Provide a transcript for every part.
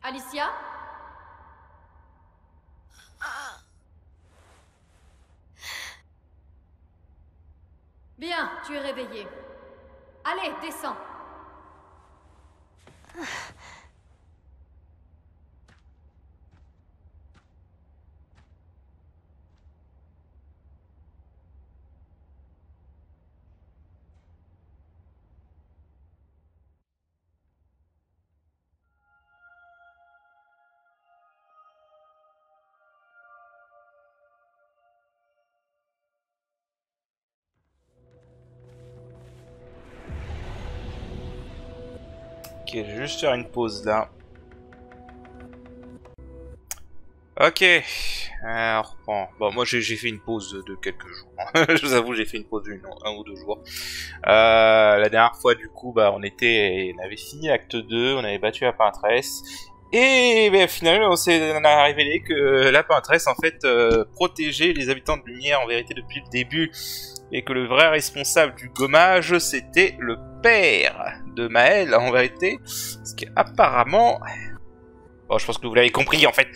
Alicia? Bien, tu es réveillée. Allez, descends. Ok, je vais juste faire une pause là. Ok, alors bon, moi j'ai fait une pause de quelques jours. Je vous avoue, j'ai fait une pause un ou deux jours. La dernière fois, du coup, bah on avait fini acte 2, on avait battu la peintresse. Et ben, finalement, on a révélé que la peintresse, en fait, protégeait les habitants de Lumière, en vérité, depuis le début. Et que le vrai responsable du gommage, c'était le père de Maël, en vérité. Parce qu'apparemment... Bon, je pense que vous l'avez compris, en fait.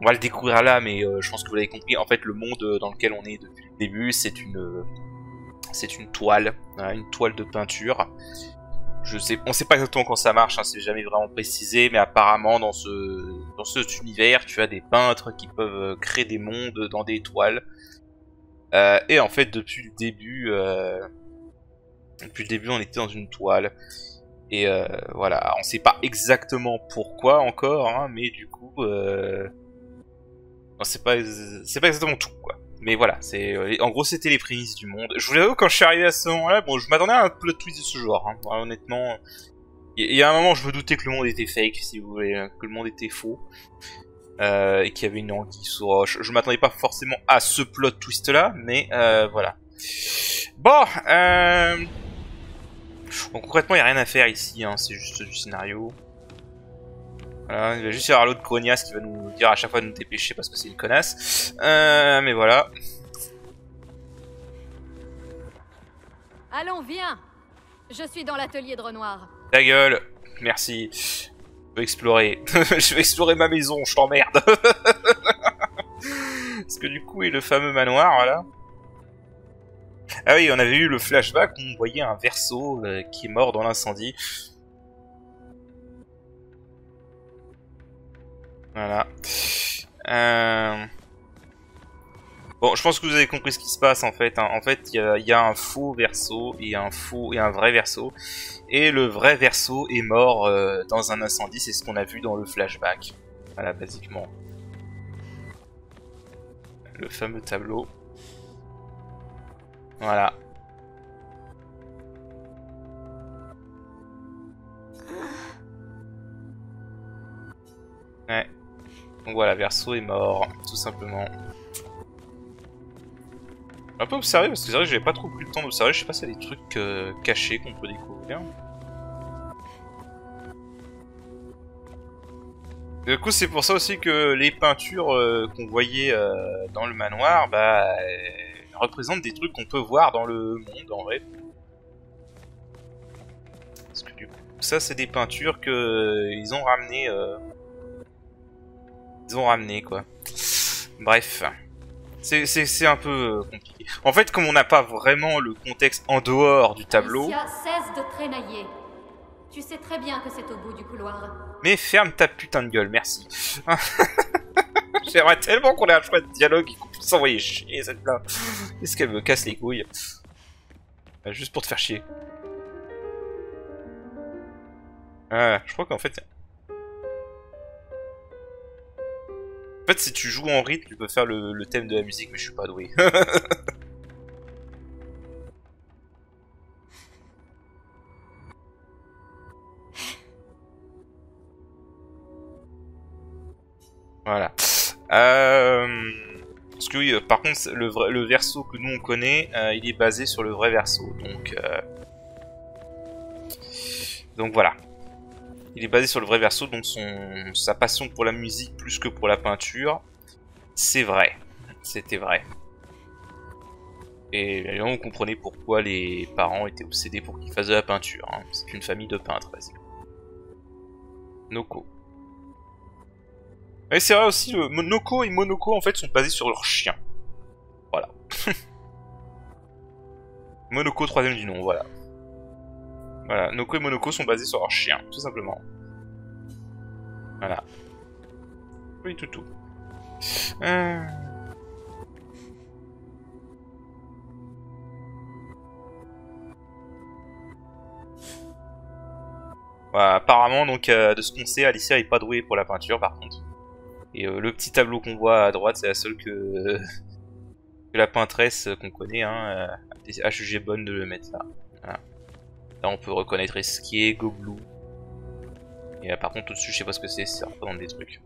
On va le découvrir là, mais je pense que vous l'avez compris. En fait, le monde dans lequel on est depuis le début, c'est une toile. Hein, une toile de peinture. On sait pas exactement quand ça marche, hein, c'est jamais vraiment précisé, mais apparemment dans cet univers, tu as des peintres qui peuvent créer des mondes dans des toiles. Et en fait, depuis le début, on était dans une toile. Et voilà, on sait pas exactement pourquoi encore, hein, mais du coup, c'est pas exactement tout, quoi. Mais voilà, en gros, c'était les prémices du monde. Je vous avoue, quand je suis arrivé à ce moment-là, bon, je m'attendais à un plot twist de ce genre, hein. Alors, honnêtement, il y a un moment, je me doutais que le monde était fake, si vous voulez, que le monde était faux. Et qu'il y avait une anguille sous roche. Je m'attendais pas forcément à ce plot twist là, mais voilà. Bon, donc concrètement il n'y a rien à faire ici, hein, c'est juste du scénario. Voilà, il va juste y avoir l'autre grognasse qui va nous dire à chaque fois de nous dépêcher parce que c'est une connasse. Mais voilà. Allons, viens. Je suis dans l'atelier de Renoir. Ta gueule, merci. Je vais explorer. Je vais explorer ma maison, je t'emmerde. Parce que du coup, et le fameux manoir, là. Ah oui, on avait eu le flashback où on voyait un verso qui est mort dans l'incendie. Voilà. Bon, je pense que vous avez compris ce qui se passe en fait. Hein. En fait, il y a un faux verso et un vrai verso. Et le vrai verso est mort dans un incendie. C'est ce qu'on a vu dans le flashback. Voilà, basiquement. Le fameux tableau. Voilà. Ouais. Donc voilà, Verso est mort, tout simplement. Un peu observé parce que c'est vrai que j'avais pas trop pris le temps d'observer. Je sais pas s'il y a des trucs cachés qu'on peut découvrir. Du coup, c'est pour ça aussi que les peintures qu'on voyait dans le manoir, bah, représentent des trucs qu'on peut voir dans le monde en vrai. Parce que du coup, ça c'est des peintures que ils ont ramené. Ils ont ramené quoi. Bref. C'est un peu compliqué. En fait, comme on n'a pas vraiment le contexte en dehors du tableau... Alicia, cesse de traînailler. Tu sais très bien que c'est au bout du couloir. Mais ferme ta putain de gueule, merci. J'aimerais tellement qu'on ait un choix de dialogue et qu'on puisse s'envoyer chier cette là. Qu'est-ce qu'elle me casse les couilles? Juste pour te faire chier. Je crois qu'en fait... En fait, si tu joues en rythme, tu peux faire le thème de la musique, mais je suis pas doué. Voilà. Parce que oui, par contre, le verso que nous on connaît, il est basé sur le vrai verso. Donc voilà. Il est basé sur le vrai verso, donc sa passion pour la musique plus que pour la peinture, c'est vrai. C'était vrai. Et évidemment, vous comprenez pourquoi les parents étaient obsédés pour qu'il fasse de la peinture. Hein. C'est une famille de peintres, basiquement. Noko. Et c'est vrai aussi, Noko et Monoko en fait sont basés sur leur chien. Voilà. Monoko, troisième du nom, voilà. Voilà, Noko et Monoko sont basés sur leur chien, tout simplement. Voilà. Oui, toutou. Voilà, apparemment, donc, de ce qu'on sait, Alicia est pas douée pour la peinture, par contre. Et le petit tableau qu'on voit à droite, c'est la seule que la peintresse qu'on connaît, hein, a jugé bonne de le mettre là. Voilà. Là, on peut reconnaître Esquier, Goblou. Et là, par contre, au-dessus, je sais pas ce que c'est, ça représente des trucs.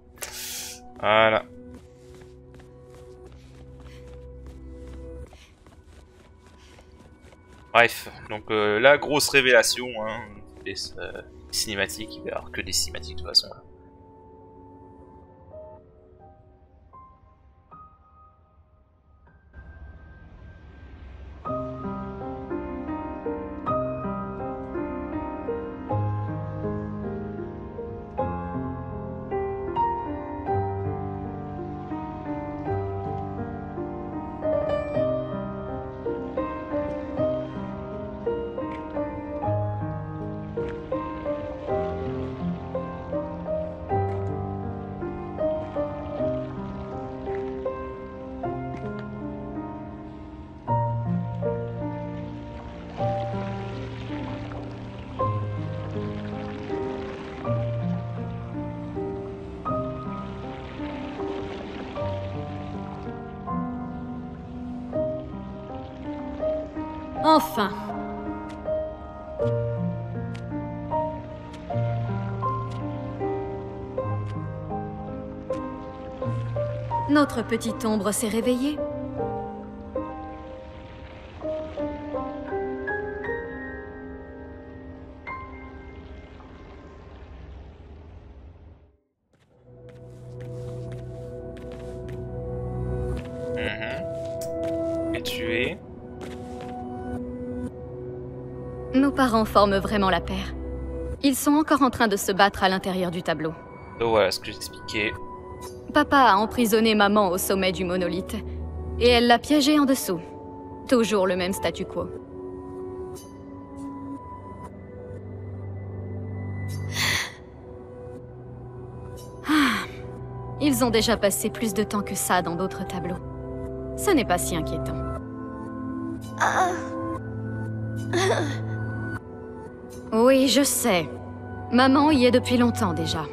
Voilà. Bref, donc la grosse révélation, hein, des cinématiques, il va y avoir que des cinématiques de toute façon. Là. Enfin. Notre petite ombre s'est réveillée. Et tu es... Nos parents forment vraiment la paire. Ils sont encore en train de se battre à l'intérieur du tableau. Donc voilà ce que j'expliquais. Papa a emprisonné maman au sommet du monolithe. Et elle l'a piégée en dessous. Toujours le même statu quo. Ils ont déjà passé plus de temps que ça dans d'autres tableaux. Ce n'est pas si inquiétant. Oui, je sais. Maman y est depuis longtemps déjà.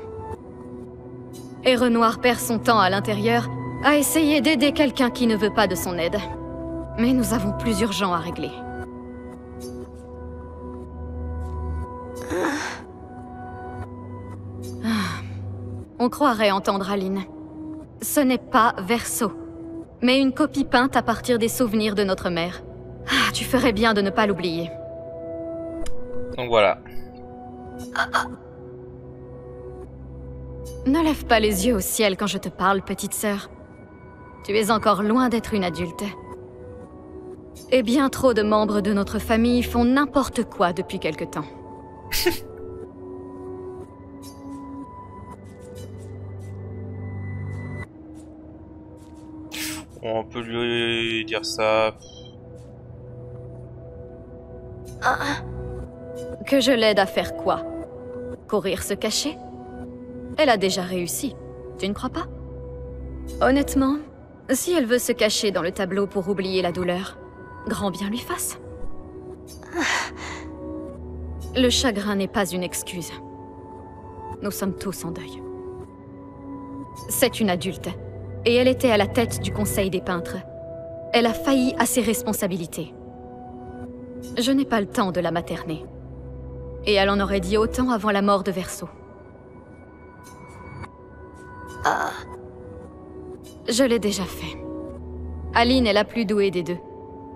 Et Renoir perd son temps à l'intérieur à essayer d'aider quelqu'un qui ne veut pas de son aide. Mais nous avons plus urgent à régler. On croirait entendre Aline. Ce n'est pas Verso, mais une copie peinte à partir des souvenirs de notre mère. Ah, tu ferais bien de ne pas l'oublier. Donc voilà. Ne lève pas les yeux au ciel quand je te parle, petite sœur. Tu es encore loin d'être une adulte. Et bien trop de membres de notre famille font n'importe quoi depuis quelque temps. On peut lui dire ça. Que je l'aide à faire quoi? Courir se cacher? Elle a déjà réussi, tu ne crois pas? Honnêtement, si elle veut se cacher dans le tableau pour oublier la douleur, grand bien lui fasse. Le chagrin n'est pas une excuse. Nous sommes tous en deuil. C'est une adulte, et elle était à la tête du Conseil des peintres. Elle a failli à ses responsabilités. Je n'ai pas le temps de la materner. Et elle en aurait dit autant avant la mort de Verso. Je l'ai déjà fait. Aline est la plus douée des deux.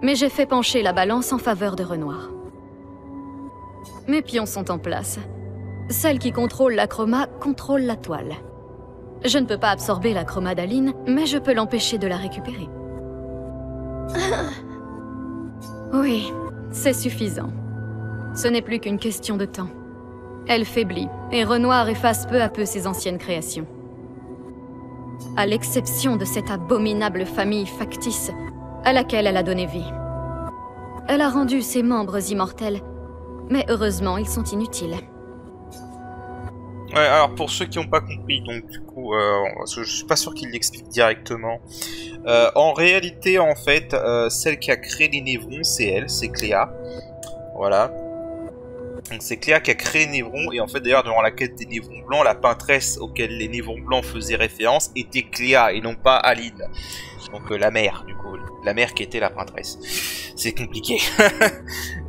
Mais j'ai fait pencher la balance en faveur de Renoir. Mes pions sont en place. Celle qui contrôle la chroma contrôle la toile. Je ne peux pas absorber la chroma d'Aline, mais je peux l'empêcher de la récupérer. Oui, c'est suffisant. Ce n'est plus qu'une question de temps. Elle faiblit, et Renoir efface peu à peu ses anciennes créations. à l'exception de cette abominable famille factice à laquelle elle a donné vie. Elle a rendu ses membres immortels, mais heureusement, ils sont inutiles. Ouais, alors pour ceux qui n'ont pas compris, donc du coup, parce que je suis pas sûr qu'ils l'expliquent directement. En réalité, en fait, celle qui a créé les Névrons, c'est elle, c'est Cléa. Voilà. Donc c'est Cléa qui a créé Névron, et en fait d'ailleurs durant la quête des Névrons Blancs, la peintresse auquel les Névrons Blancs faisaient référence était Cléa, et non pas Aline. Donc la mère, du coup, la mère qui était la peintresse. C'est compliqué.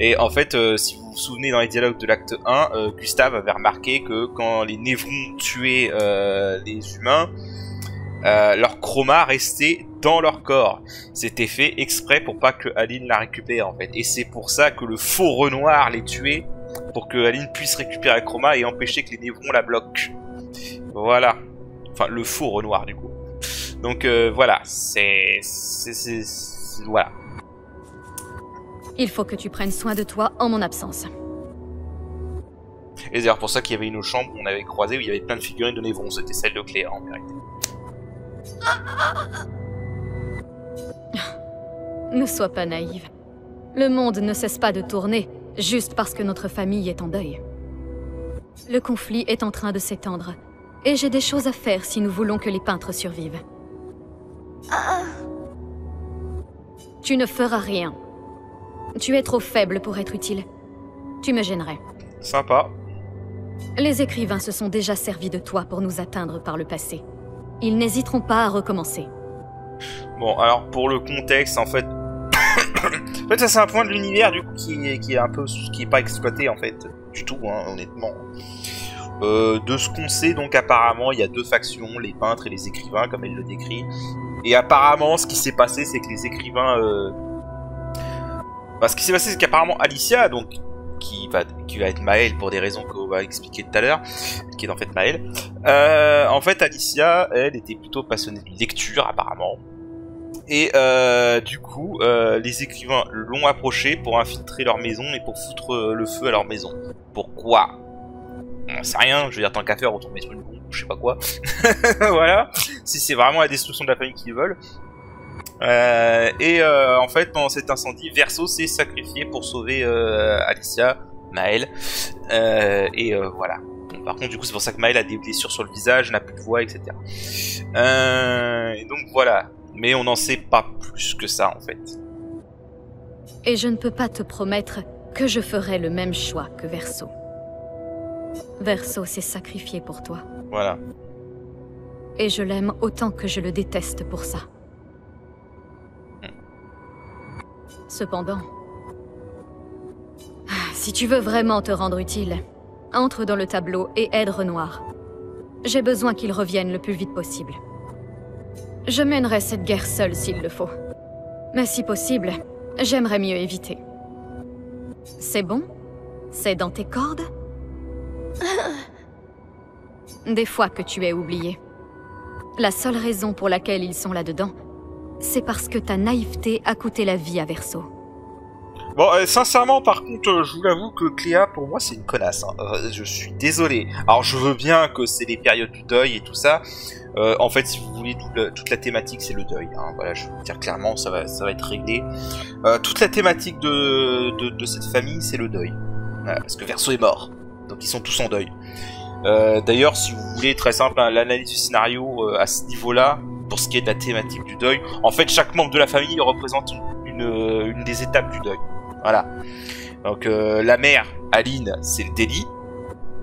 Et en fait, si vous vous souvenez dans les dialogues de l'acte 1, Gustave avait remarqué que quand les Névrons tuaient les humains, leur chroma restait dans leur corps. C'était fait exprès pour pas que Aline la récupère en fait. Et c'est pour ça que le faux Renoir les tuait, pour que Aline puisse récupérer le chroma et empêcher que les Névrons la bloquent. Voilà. Enfin, le faux Renoir du coup. Donc voilà, voilà. Il faut que tu prennes soin de toi en mon absence. Et c'est d'ailleurs pour ça qu'il y avait une chambre qu'on avait croisée où il y avait plein de figurines de Névrons. C'était celle de Cléa en vérité. Ne sois pas naïve. Le monde ne cesse pas de tourner juste parce que notre famille est en deuil. Le conflit est en train de s'étendre, et j'ai des choses à faire si nous voulons que les peintres survivent. Tu ne feras rien. Tu es trop faible pour être utile. Tu me gênerais. Sympa. Les écrivains se sont déjà servis de toi pour nous atteindre par le passé. Ils n'hésiteront pas à recommencer. Bon, alors pour le contexte, en fait, en fait, ça c'est un point de l'univers du coup qui est un peu, qui est pas exploité en fait du tout, hein, honnêtement. De ce qu'on sait, donc apparemment, il y a deux factions, les peintres et les écrivains, comme elle le décrit. Et apparemment, ce qui s'est passé, c'est que les écrivains, ce qui s'est passé, c'est qu'apparemment Alicia, donc qui va être Maëlle pour des raisons qu'on va expliquer tout à l'heure, qui est en fait Maëlle. En fait, Alicia, elle était plutôt passionnée de lecture apparemment. Et du coup, les écrivains l'ont approchée pour infiltrer leur maison et pour foutre le feu à leur maison. Pourquoi? On sait rien, je veux dire, tant qu'à faire, autant mettre une bombe, je sais pas quoi. Voilà, si c'est vraiment la destruction de la famille qu'ils veulent. En fait, pendant cet incendie, Verso s'est sacrifié pour sauver Alicia, Maëlle. Voilà. Bon, par contre, du coup, c'est pour ça que Maëlle a des blessures sur le visage, n'a plus de voix, etc. Et donc voilà. Mais on n'en sait pas plus que ça, en fait. Et je ne peux pas te promettre que je ferai le même choix que Verso. Verso s'est sacrifié pour toi. Voilà. Et je l'aime autant que je le déteste pour ça. Cependant, si tu veux vraiment te rendre utile, entre dans le tableau et aide Renoir. J'ai besoin qu'il revienne le plus vite possible. Je mènerai cette guerre seule s'il le faut. Mais si possible, j'aimerais mieux éviter. C'est bon? C'est dans tes cordes? Des fois que tu es oublié. La seule raison pour laquelle ils sont là-dedans, c'est parce que ta naïveté a coûté la vie à Verso. Bon, sincèrement, par contre, je vous l'avoue que Cléa, pour moi, c'est une connasse. Hein. Je suis désolé. Alors, je veux bien que c'est les périodes du deuil et tout ça. En fait, si vous voulez, toute la thématique, c'est le deuil. Hein. Voilà, je vais vous dire clairement, ça va être réglé. Toute la thématique de cette famille, c'est le deuil. Voilà, parce que Verso est mort. Donc, ils sont tous en deuil. D'ailleurs, si vous voulez, très simple, hein, l'analyse du scénario à ce niveau-là, pour ce qui est de la thématique du deuil, en fait, chaque membre de la famille représente une des étapes du deuil. Voilà. Donc, la mère, Aline, c'est le déni.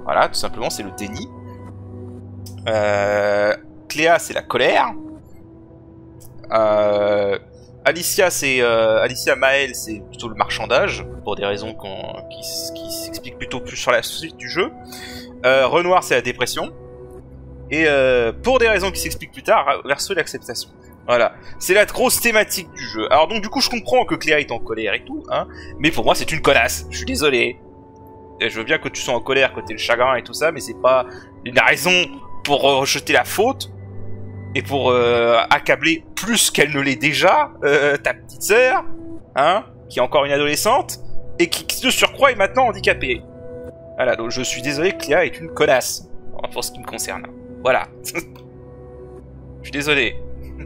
Voilà, tout simplement, c'est le déni. Cléa, c'est la colère. Alicia, Alicia Maëlle, c'est plutôt le marchandage, pour des raisons qui s'expliquent plutôt plus sur la suite du jeu. Renoir, c'est la dépression. Et pour des raisons qui s'expliquent plus tard, Verso, l'acceptation. Voilà, c'est la grosse thématique du jeu. Alors donc du coup je comprends que Cléa est en colère et tout, hein, mais pour moi c'est une connasse, je suis désolé. Et je veux bien que tu sois en colère, que t'aies le chagrin et tout ça, mais c'est pas une raison pour rejeter la faute et pour accabler plus qu'elle ne l'est déjà ta petite sœur, hein, qui est encore une adolescente, et qui de surcroît est maintenant handicapée. Voilà, donc je suis désolé, Cléa est une connasse, pour ce qui me concerne. Voilà. Je suis désolé.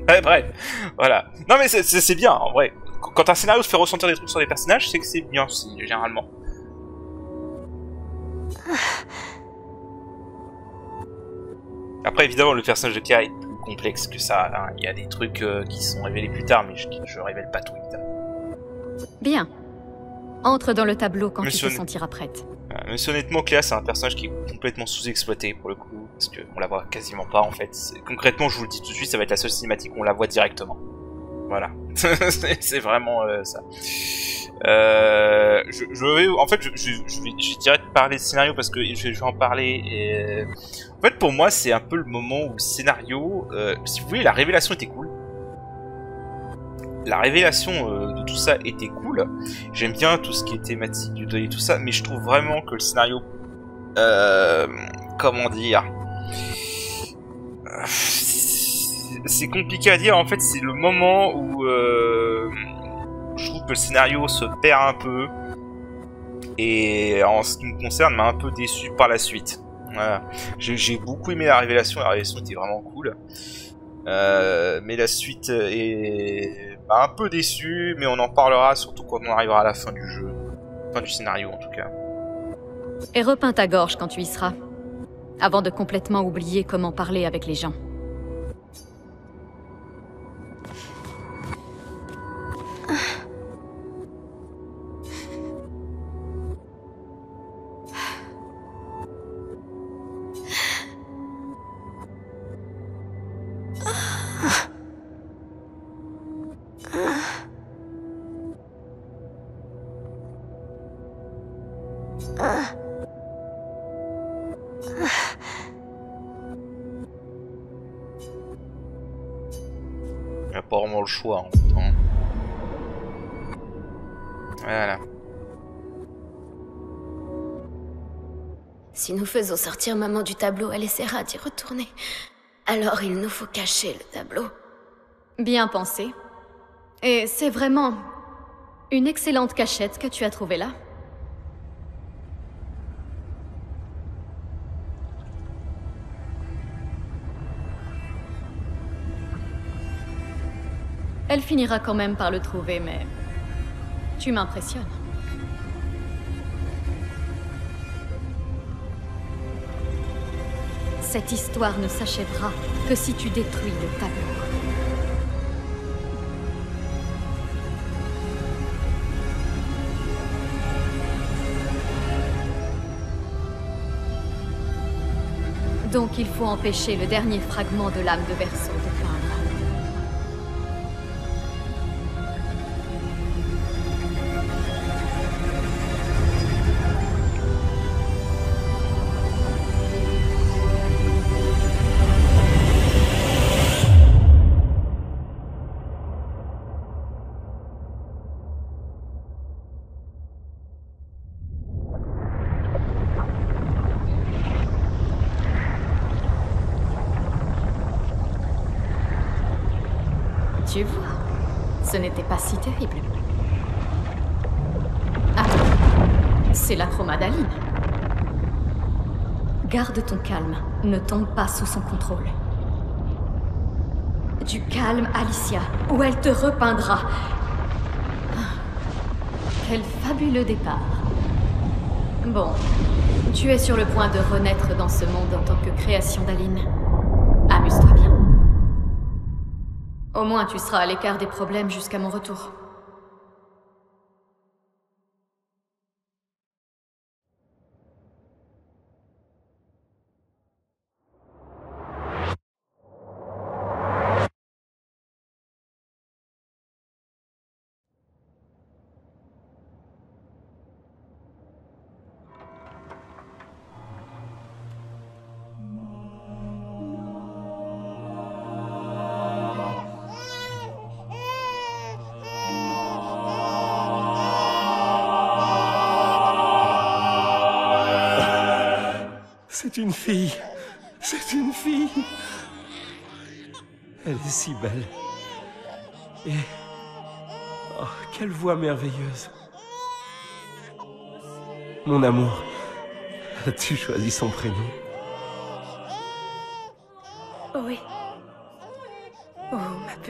Ouais, bref, voilà. Non mais c'est bien, en vrai. Quand un scénario se fait ressentir des trucs sur les personnages, c'est que c'est bien aussi, généralement. Après, évidemment, le personnage de Kira est plus complexe que ça. Hein. Il y a des trucs qui sont révélés plus tard, mais je révèle pas tout, évidemment. Bien. Entre dans le tableau quand tu te sentiras prête. Mais honnêtement, Cléa, c'est un personnage qui est complètement sous-exploité pour le coup, parce qu'on la voit quasiment pas en fait. Concrètement, je vous le dis tout de suite, ça va être la seule cinématique où on la voit directement. Voilà, c'est vraiment ça. En fait, je vais direct parler de scénario parce que je vais en parler. Et... En fait, pour moi, c'est un peu le moment où le scénario, si vous voulez, la révélation était cool. La révélation de tout ça était cool. J'aime bien tout ce qui est thématique du deuil et tout ça, mais je trouve vraiment que le scénario, comment dire, c'est compliqué à dire. En fait, c'est le moment où je trouve que le scénario se perd un peu, et en ce qui me concerne, m'a un peu déçu par la suite. Voilà. J'ai beaucoup aimé la révélation était vraiment cool. Mais la suite est un peu déçu, mais on en parlera surtout quand on arrivera à la fin du jeu. Fin du scénario en tout cas. Et repeins ta gorge quand tu y seras, avant de complètement oublier comment parler avec les gens. Il n'y a pas vraiment le choix en fait. Hein. Voilà. Si nous faisons sortir maman du tableau, elle essaiera d'y retourner. Alors il nous faut cacher le tableau. Bien pensé. Et c'est vraiment une excellente cachette que tu as trouvée là. Elle finira quand même par le trouver, mais tu m'impressionnes. Cette histoire ne s'achèvera que si tu détruis le tableau. Donc il faut empêcher le dernier fragment de l'âme de Verso de peindre. Tu vois, ce n'était pas si terrible. Attends, c'est la chromadaline. Garde ton calme, ne tombe pas sous son contrôle. Du calme, Alicia, ou elle te repeindra. Quel fabuleux départ. Bon, tu es sur le point de renaître dans ce monde en tant que création d'Aline. Amuse-toi bien. Au moins, tu seras à l'écart des problèmes jusqu'à mon retour. C'est une fille. C'est une fille. Elle est si belle. Et... oh, quelle voix merveilleuse. Mon amour, as-tu choisi son prénom? Oui.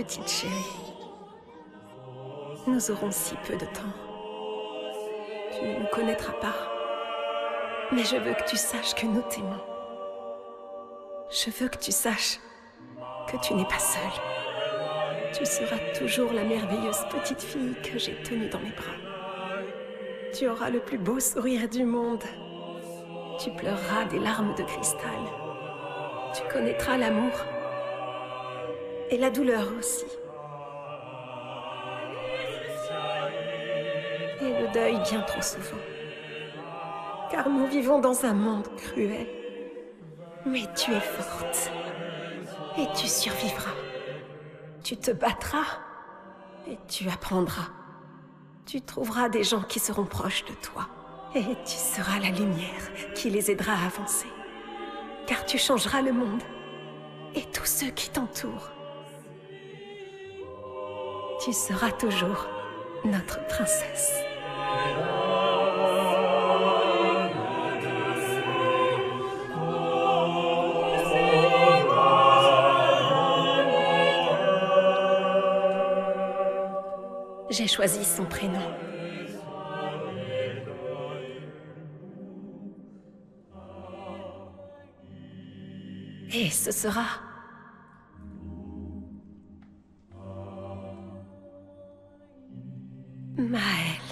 petite chérie. Nous aurons si peu de temps. Tu ne nous connaîtras pas. Mais je veux que tu saches que nous t'aimons. Je veux que tu saches que tu n'es pas seule. Tu seras toujours la merveilleuse petite fille que j'ai tenue dans mes bras. Tu auras le plus beau sourire du monde. Tu pleureras des larmes de cristal. Tu connaîtras l'amour. Et la douleur aussi. Et le deuil bien trop souvent. Car nous vivons dans un monde cruel. Mais tu es forte. Et tu survivras. Tu te battras. Et tu apprendras. Tu trouveras des gens qui seront proches de toi. Et tu seras la lumière qui les aidera à avancer. Car tu changeras le monde. Et tous ceux qui t'entourent. Tu seras toujours notre princesse. J'ai choisi son prénom. Et ce sera... Maëlle.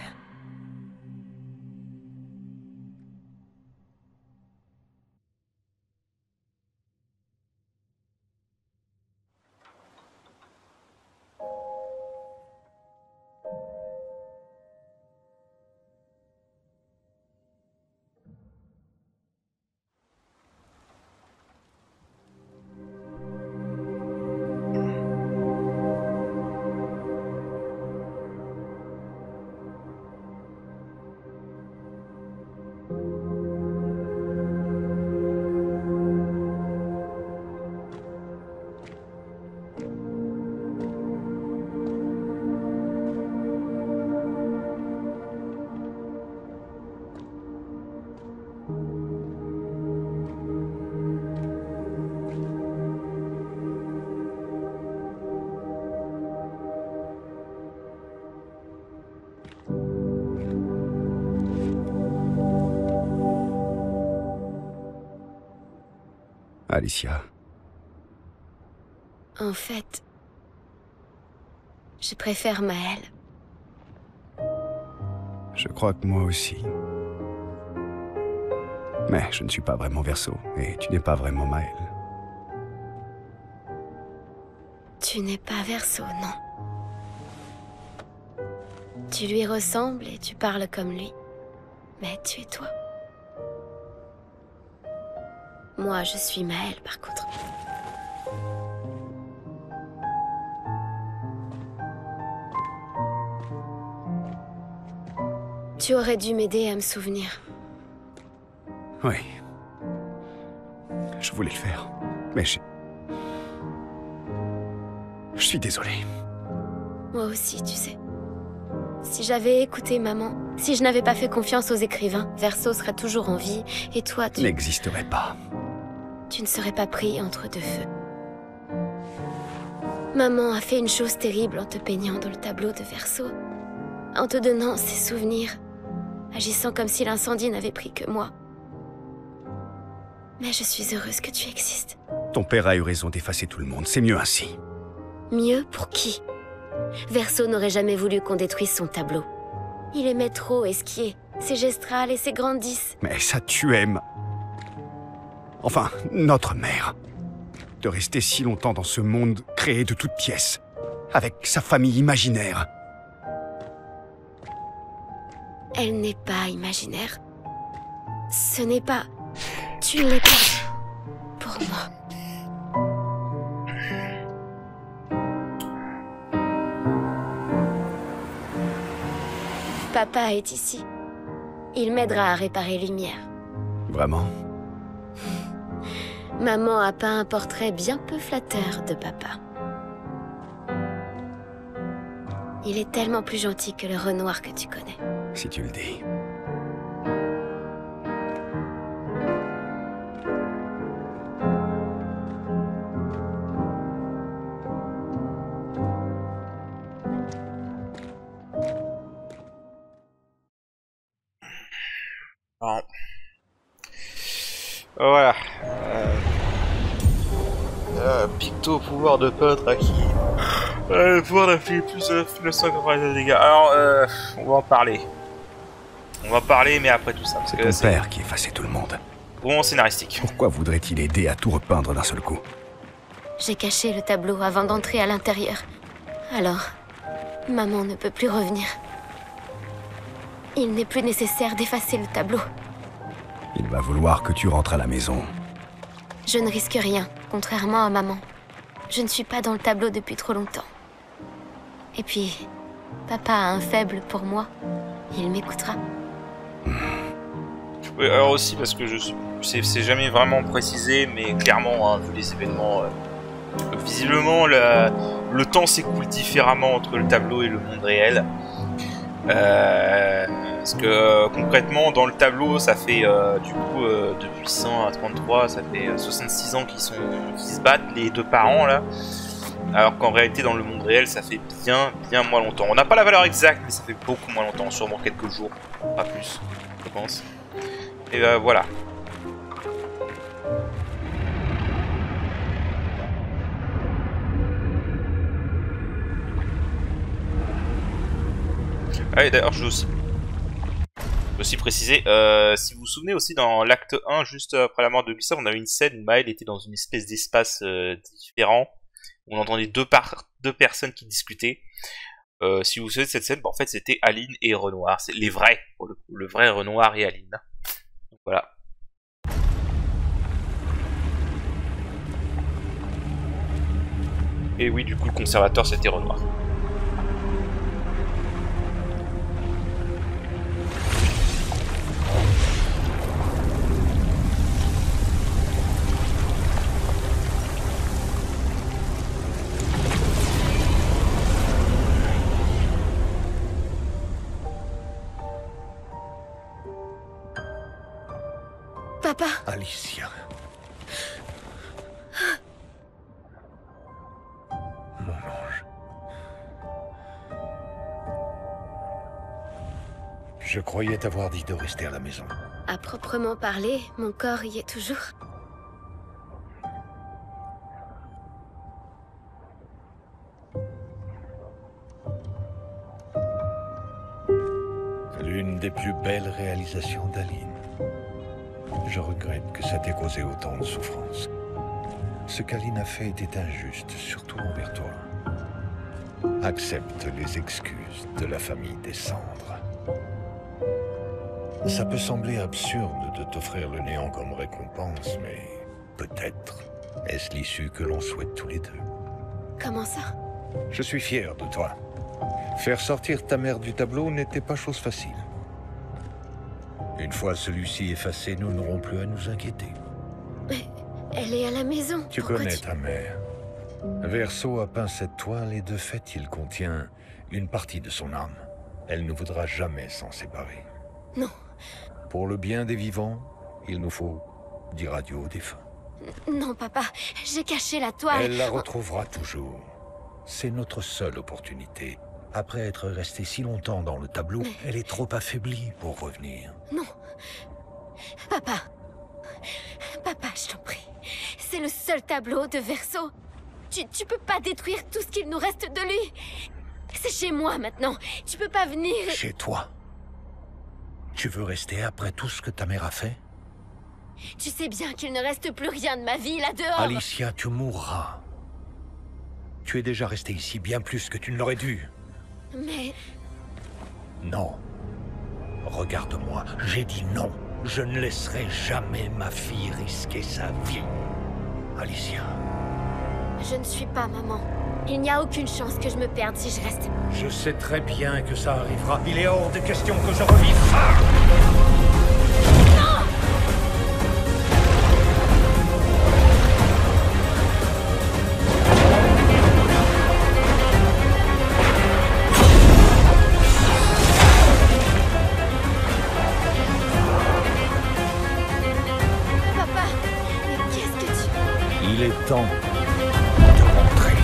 Alicia. En fait, je préfère Maëlle. Je crois que moi aussi. Mais je ne suis pas vraiment Verseau, et tu n'es pas vraiment Maëlle. Tu n'es pas Verseau, non. Tu lui ressembles et tu parles comme lui. Mais tu es toi. Moi, je suis Maëlle, par contre. Tu aurais dû m'aider à me souvenir. Oui. Je voulais le faire, mais je suis désolé. Moi aussi, tu sais. Si j'avais écouté maman, si je n'avais pas fait confiance aux écrivains, Verseau serait toujours en vie, et toi, tu... N'existerait pas. Tu ne serais pas pris entre deux feux. Maman a fait une chose terrible en te peignant dans le tableau de Verseau, en te donnant ses souvenirs, agissant comme si l'incendie n'avait pris que moi. Mais je suis heureuse que tu existes. Ton père a eu raison d'effacer tout le monde, c'est mieux ainsi. Mieux pour qui? Verseau n'aurait jamais voulu qu'on détruise son tableau. Il aimait trop esquier, ses gestrales et ses grandes 10. Mais ça tu aimes. Enfin, notre mère. De rester si longtemps dans ce monde créé de toutes pièces, avec sa famille imaginaire. Elle n'est pas imaginaire. Ce n'est pas... Tu ne l'es pas. Pour moi. Papa est ici. Il m'aidera à réparer Lumière. Vraiment? Maman a peint un portrait bien peu flatteur de papa. Il est tellement plus gentil que le Renoir que tu connais. Si tu le dis. Voilà. Picto, pouvoir de peintre acquis. Le pouvoir d'infliger plus de 980 dégâts. Alors, on va en parler. On va en parler, mais après tout ça. C'est ton père qui effaçait tout le monde. Bon scénaristique. Pourquoi voudrait-il aider à tout repeindre d'un seul coup? J'ai caché le tableau avant d'entrer à l'intérieur. Alors, maman ne peut plus revenir. Il n'est plus nécessaire d'effacer le tableau. Il va vouloir que tu rentres à la maison. Je ne risque rien, contrairement à maman. Je ne suis pas dans le tableau depuis trop longtemps. Et puis, papa a un faible pour moi. Il m'écoutera. Oui, alors aussi parce que c'est jamais vraiment précisé, mais clairement, hein, vu les événements, visiblement le temps s'écoule différemment entre le tableau et le monde réel. Parce que concrètement, dans le tableau, ça fait du coup depuis 100 à 33, ça fait 66 ans qu'ils se battent les deux parents là. Alors qu'en réalité, dans le monde réel, ça fait bien moins longtemps. On n'a pas la valeur exacte, mais ça fait beaucoup moins longtemps, sûrement quelques jours, pas plus, je pense. Et voilà. Ah et d'ailleurs, je veux aussi préciser, si vous vous souvenez aussi dans l'acte 1, juste après la mort de Gustave, on avait une scène où Maël était dans une espèce d'espace différent. On entendait deux personnes qui discutaient. Si vous vous souvenez de cette scène, bah, en fait c'était Aline et Renoir. C'est les vrais, pour le coup, le vrai Renoir et Aline. Donc, voilà. Et oui, du coup, le conservateur c'était Renoir. Papa! Alicia. Mon ange. Je croyais t'avoir dit de rester à la maison. À proprement parler, mon corps y est toujours. L'une des plus belles réalisations d'Aline. Je regrette que ça t'ait causé autant de souffrance. Ce qu'Aline a fait était injuste, surtout envers toi. Accepte les excuses de la famille des cendres. Ça peut sembler absurde de t'offrir le néant comme récompense, mais peut-être est-ce l'issue que l'on souhaite tous les deux. Comment ça? Je suis fier de toi. Faire sortir ta mère du tableau n'était pas chose facile. Une fois celui-ci effacé, nous n'aurons plus à nous inquiéter. Mais elle est à la maison. Tu Pourquoi connais ta mère. Verso a peint cette toile et de fait, il contient une partie de son âme. Elle ne voudra jamais s'en séparer. Non. Pour le bien des vivants, il nous faut dire adieu aux défunts. Non, papa. J'ai caché la toile. Elle la retrouvera toujours. C'est notre seule opportunité. Après être restée si longtemps dans le tableau, elle est trop affaiblie pour revenir. Non. Papa. Papa, je t'en prie. C'est le seul tableau de Verso. Tu peux pas détruire tout ce qu'il nous reste de lui. C'est chez moi maintenant. Tu peux pas venir... Chez toi? Tu veux rester après tout ce que ta mère a fait? Tu sais bien qu'il ne reste plus rien de ma vie là-dehors. Alicia, tu mourras. Tu es déjà restée ici bien plus que tu ne l'aurais dû. Mais... Non. Regarde-moi, j'ai dit non. Je ne laisserai jamais ma fille risquer sa vie. Alicia. Je ne suis pas maman. Il n'y a aucune chance que je me perde si je reste. Je sais très bien que ça arrivera. Il est hors de question que je revive ça. Non! Papa, mais qu'est-ce que tu... Il est temps de rentrer.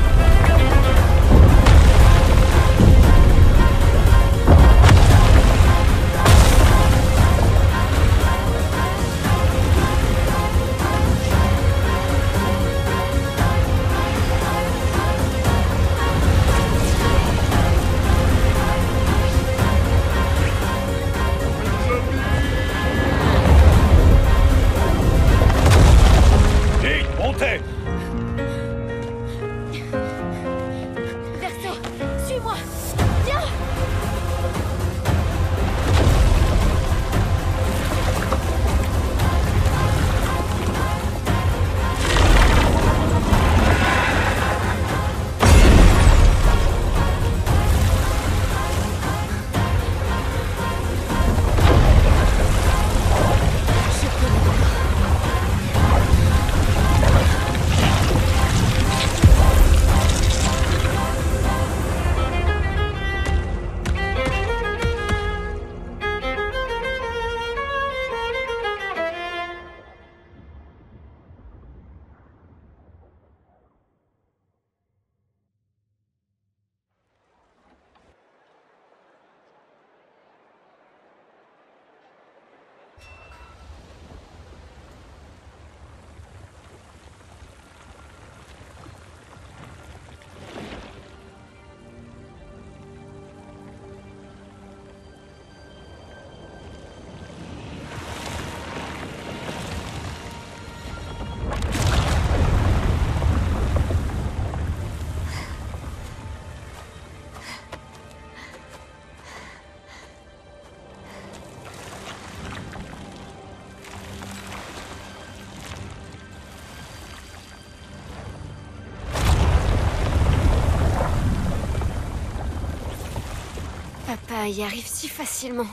Papa y arrive si facilement.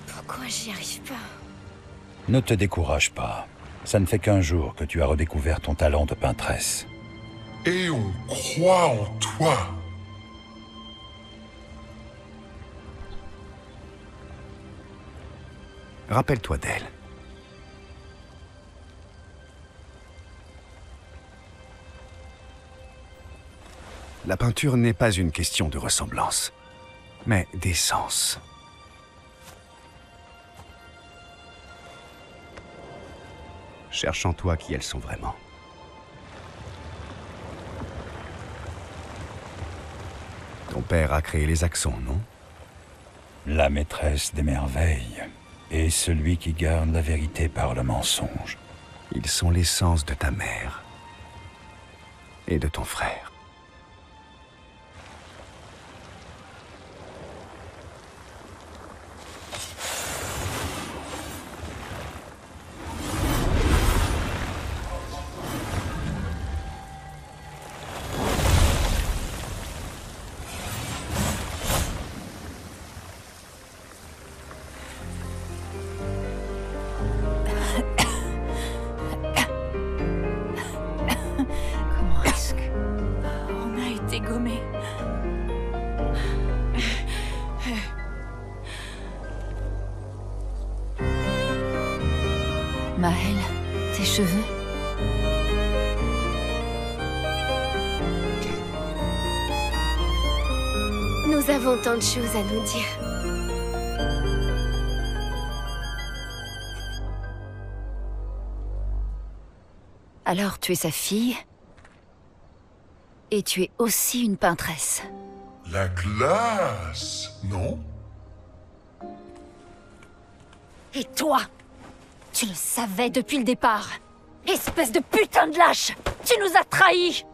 Pourquoi j'y arrive pas? Ne te décourage pas. Ça ne fait qu'un jour que tu as redécouvert ton talent de peintresse. Et on croit en toi. Rappelle-toi d'elle. La peinture n'est pas une question de ressemblance, mais d'essence. Cherche en toi qui elles sont vraiment. Ton père a créé les accents, non? La maîtresse des merveilles et celui qui garde la vérité par le mensonge. Ils sont l'essence de ta mère et de ton frère. Maël, tes cheveux? Nous avons tant de choses à nous dire. Alors tu es sa fille? Et tu es aussi une peintresse. La glace, non? Et toi? Tu le savais depuis le départ. Espèce de putain de lâche! Tu nous as trahis!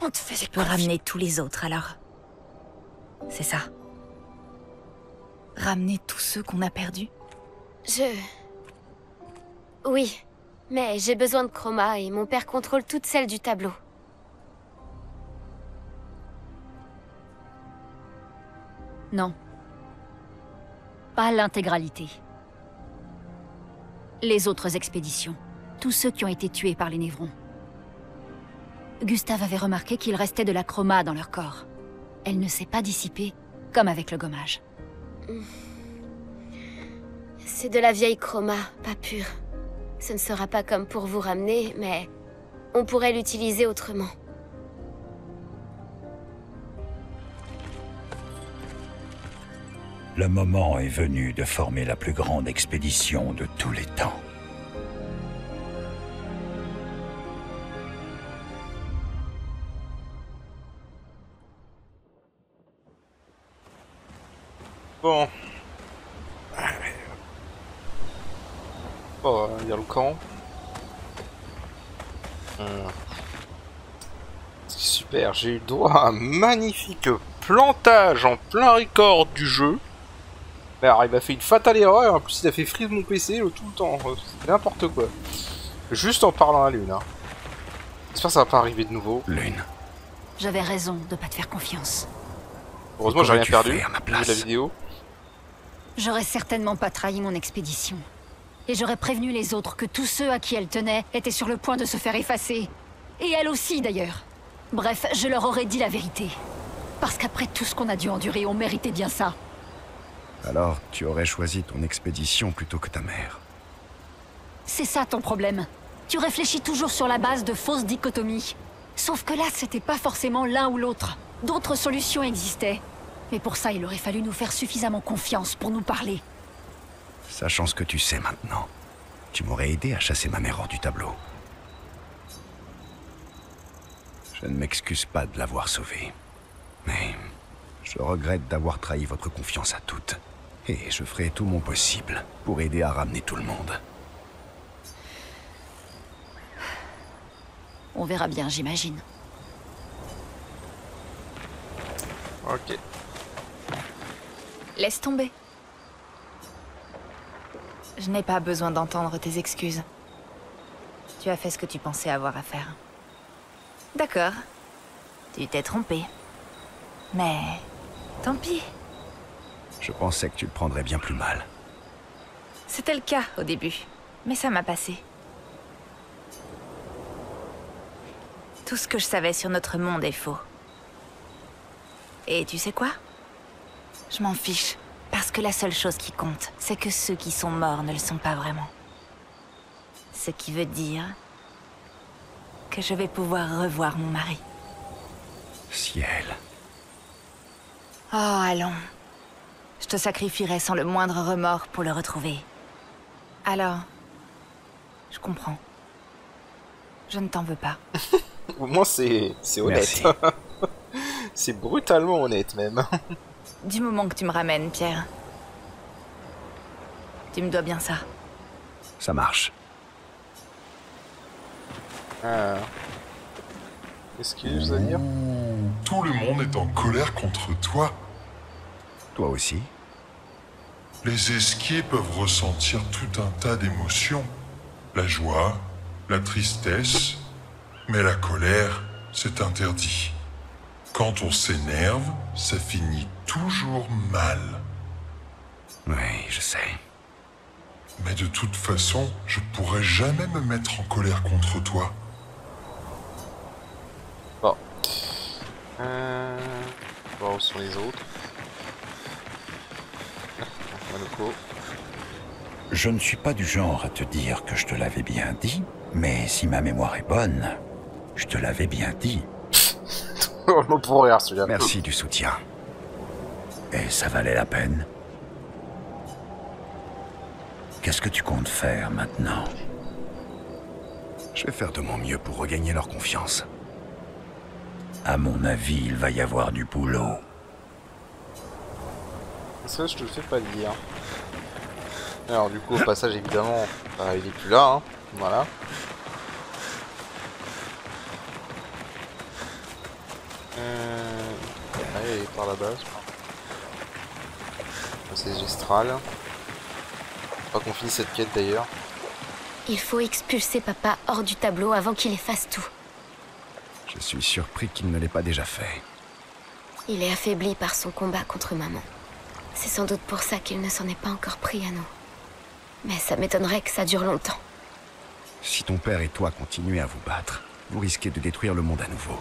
On te faisait Tu peux ramener tous les autres, alors. C'est ça. Ramener tous ceux qu'on a perdus. Oui, mais j'ai besoin de chroma et mon père contrôle toutes celles du tableau. Non. Pas l'intégralité. Les autres expéditions. Tous ceux qui ont été tués par les Névrons. Gustave avait remarqué qu'il restait de la chroma dans leur corps. Elle ne s'est pas dissipée, comme avec le gommage. C'est de la vieille chroma, pas pure. Ce ne sera pas comme pour vous ramener, mais on pourrait l'utiliser autrement. Le moment est venu de former la plus grande expédition de tous les temps. Bon. Oh, il y a le camp. Super, j'ai eu droit à un magnifique plantage en plein record du jeu. Alors, il m'a fait une fatale erreur, en plus il a fait freeze mon PC tout le temps, c'est n'importe quoi. Juste en parlant à Lune, hein. J'espère que ça va pas arriver de nouveau. Lune. J'avais raison de pas te faire confiance. Heureusement j'ai rien perdu, à ma vu place la vidéo. J'aurais certainement pas trahi mon expédition. Et j'aurais prévenu les autres que tous ceux à qui elle tenait étaient sur le point de se faire effacer. Et elle aussi d'ailleurs. Bref, je leur aurais dit la vérité. Parce qu'après tout ce qu'on a dû endurer, on méritait bien ça. Alors, tu aurais choisi ton expédition plutôt que ta mère. C'est ça ton problème. Tu réfléchis toujours sur la base de fausses dichotomies. Sauf que là, c'était pas forcément l'un ou l'autre. D'autres solutions existaient. Mais pour ça, il aurait fallu nous faire suffisamment confiance pour nous parler. Sachant ce que tu sais maintenant, tu m'aurais aidé à chasser ma mère hors du tableau. Je ne m'excuse pas de l'avoir sauvée. Mais je regrette d'avoir trahi votre confiance à toutes. Et je ferai tout mon possible pour aider à ramener tout le monde. On verra bien, j'imagine. Ok. Laisse tomber. Je n'ai pas besoin d'entendre tes excuses. Tu as fait ce que tu pensais avoir à faire. D'accord. Tu t'es trompé. Mais tant pis. Je pensais que tu le prendrais bien plus mal. C'était le cas au début, mais ça m'a passé. Tout ce que je savais sur notre monde est faux. Et tu sais quoi? Je m'en fiche, parce que la seule chose qui compte, c'est que ceux qui sont morts ne le sont pas vraiment. Ce qui veut dire que je vais pouvoir revoir mon mari. Ciel. Oh, allons. Je te sacrifierai sans le moindre remords pour le retrouver. Alors, je comprends. Je ne t'en veux pas. Au moins c'est honnête. C'est brutalement honnête même. Du moment que tu me ramènes, Pierre. Tu me dois bien ça. Ça marche. Excuse à dire. Tout le monde est en colère contre toi. Toi aussi? Les esquiers peuvent ressentir tout un tas d'émotions. La joie, la tristesse, mais la colère, c'est interdit. Quand on s'énerve, ça finit toujours mal. Oui, je sais. Mais de toute façon, je pourrais jamais me mettre en colère contre toi. Bon. Voir où sont les autres. Manoko. Je ne suis pas du genre à te dire que je te l'avais bien dit, mais si ma mémoire est bonne, je te l'avais bien dit. Le mot pour rire, celui-là. Merci du soutien. Et ça valait la peine. Qu'est-ce que tu comptes faire maintenant? Je vais faire de mon mieux pour regagner leur confiance. À mon avis, il va y avoir du boulot. Ça, je te le fais pas dire. Alors du coup, au passage, évidemment, il est plus là, hein. Voilà. Allez, il est par là-bas, je crois. C'est Gestral. Pas qu'on finisse cette quête d'ailleurs. Il faut expulser papa hors du tableau avant qu'il efface tout. Je suis surpris qu'il ne l'ait pas déjà fait. Il est affaibli par son combat contre maman. C'est sans doute pour ça qu'il ne s'en est pas encore pris à nous. Mais ça m'étonnerait que ça dure longtemps. Si ton père et toi continuez à vous battre, vous risquez de détruire le monde à nouveau.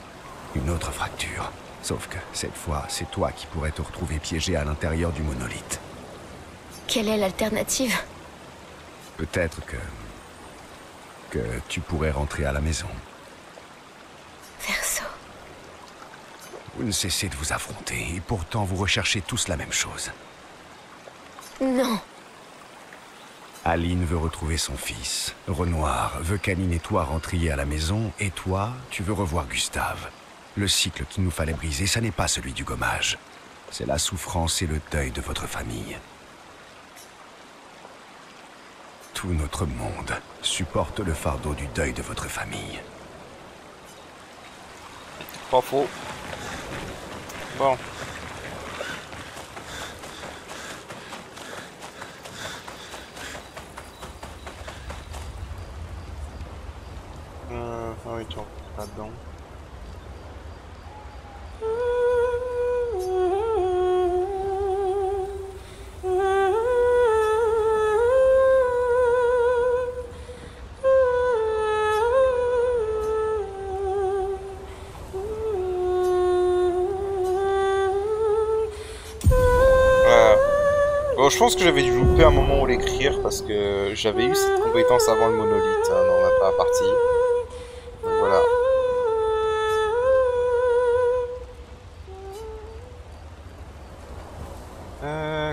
Une autre fracture. Sauf que, cette fois, c'est toi qui pourrais te retrouver piégé à l'intérieur du monolithe. Quelle est l'alternative? Peut-être que tu pourrais rentrer à la maison. Verso. Vous ne cessez de vous affronter, et pourtant vous recherchez tous la même chose. Non. Aline veut retrouver son fils. Renoir veut qu'Aline et toi rentriez à la maison, et toi, tu veux revoir Gustave. Le cycle qu'il nous fallait briser, ça n'est pas celui du gommage. C'est la souffrance et le deuil de votre famille. Tout notre monde supporte le fardeau du deuil de votre famille. Pas faux. Bon. Ah oui, tu rentres là-dedans. Bon, je pense que j'avais dû louper un moment où l'écrire parce que j'avais eu cette compétence avant le monolithe hein, dans la partie. Donc, voilà.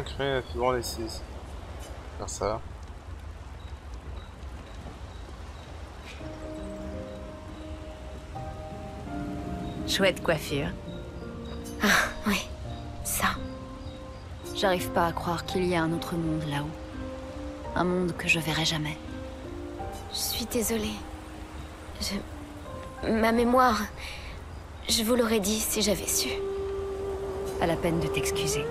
Créer la figure laissée. Faire ça. Chouette coiffure. Ah, oui. Ça. J'arrive pas à croire qu'il y a un autre monde là-haut. Un monde que je verrai jamais. Je suis désolée. Ma mémoire... Je vous l'aurais dit si j'avais su. Pas la peine de t'excuser.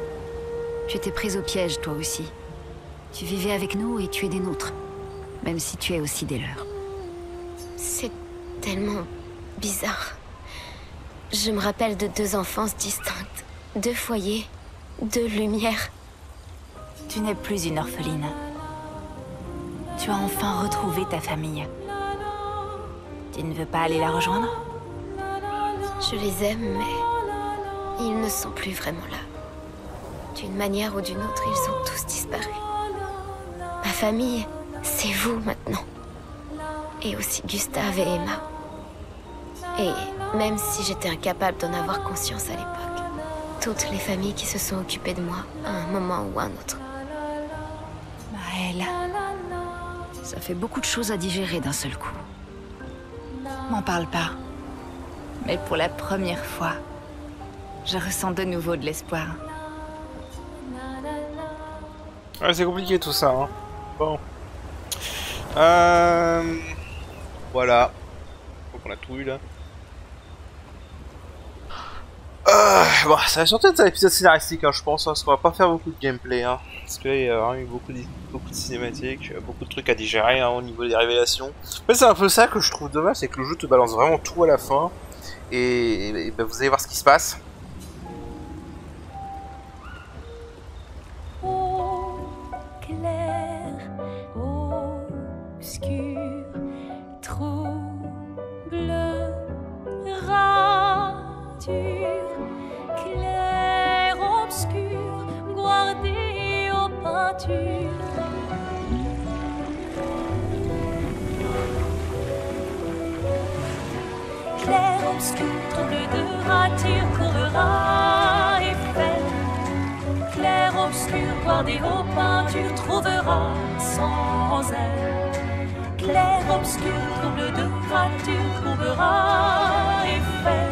Tu étais prise au piège, toi aussi. Tu vivais avec nous et tu es des nôtres. Même si tu es aussi des leurs. C'est tellement bizarre. Je me rappelle de 2 enfances distinctes. 2 foyers. 2 lumières. Tu n'es plus une orpheline. Tu as enfin retrouvé ta famille. Tu ne veux pas aller la rejoindre? Je les aime, mais ils ne sont plus vraiment là. D'une manière ou d'une autre, ils ont tous disparu. Ma famille, c'est vous maintenant. Et aussi Gustave et Emma. Et même si j'étais incapable d'en avoir conscience à l'époque, toutes les familles qui se sont occupées de moi à un moment ou à un autre. Maëlle, ça fait beaucoup de choses à digérer d'un seul coup. M'en parle pas. Mais pour la première fois, je ressens de nouveau de l'espoir. Ouais, c'est compliqué tout ça, hein. Bon. Voilà. Faut qu'on a tout eu là. Bon, ça va surtout être un épisode scénaristique, hein, je pense, hein, parce qu'on va pas faire beaucoup de gameplay, hein, parce qu'il y a vraiment eu beaucoup de cinématiques, beaucoup de trucs à digérer, hein, au niveau des révélations. En fait, c'est un peu ça que je trouve dommage, c'est que le jeu te balance vraiment tout à la fin, et ben, vous allez voir ce qui se passe. Clair-obscur, trouble de rature, courera et fait. Clair-obscur, guardé aux peintures, trouvera sans elle. Clair-obscur, trouble de rature, trouvera et fait.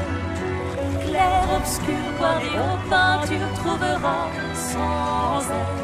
Clair-obscur, guardé aux peintures, trouvera sans elle.